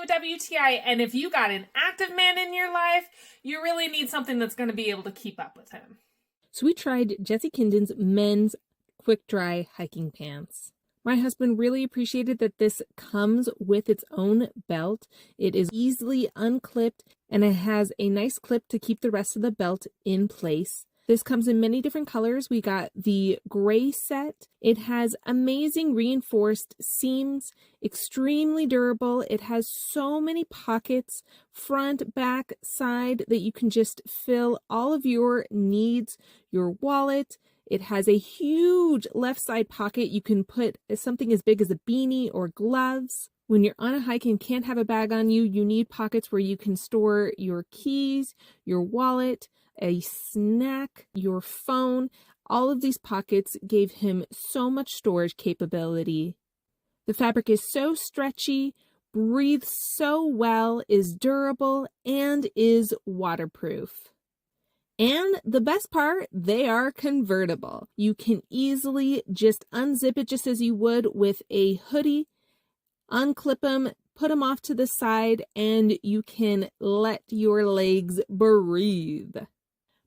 with WTI, and if you got an active man in your life, you really need something that's going to be able to keep up with him. So we tried essie Kidden's men's quick dry hiking pants. My husband really appreciated that this comes with its own belt. It is easily unclipped and it has a nice clip to keep the rest of the belt in place. This comes in many different colors. We got the gray set. It has amazing reinforced seams, extremely durable. It has so many pockets, front, back, side, that you can just fill all of your needs, your wallet. It has a huge left side pocket. You can put something as big as a beanie or gloves. When you're on a hike and can't have a bag on you, you need pockets where you can store your keys, your wallet, a snack, your phone. All of these pockets gave him so much storage capability. The fabric is so stretchy, breathes so well, is durable, and is waterproof. And the best part, they are convertible. You can easily just unzip it just as you would with a hoodie, unclip them, put them off to the side, and you can let your legs breathe.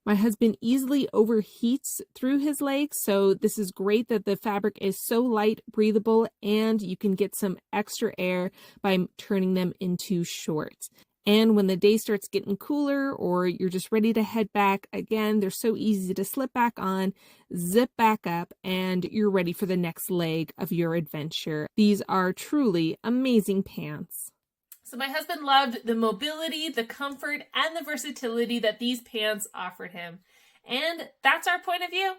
My husband easily overheats through his legs, so this is great that the fabric is so light, breathable, and you can get some extra air by turning them into shorts. And when the day starts getting cooler or you're just ready to head back, again, they're so easy to slip back on, zip back up, and you're ready for the next leg of your adventure. These are truly amazing pants. So my husband loved the mobility, the comfort, and the versatility that these pants offered him. And that's our point of view.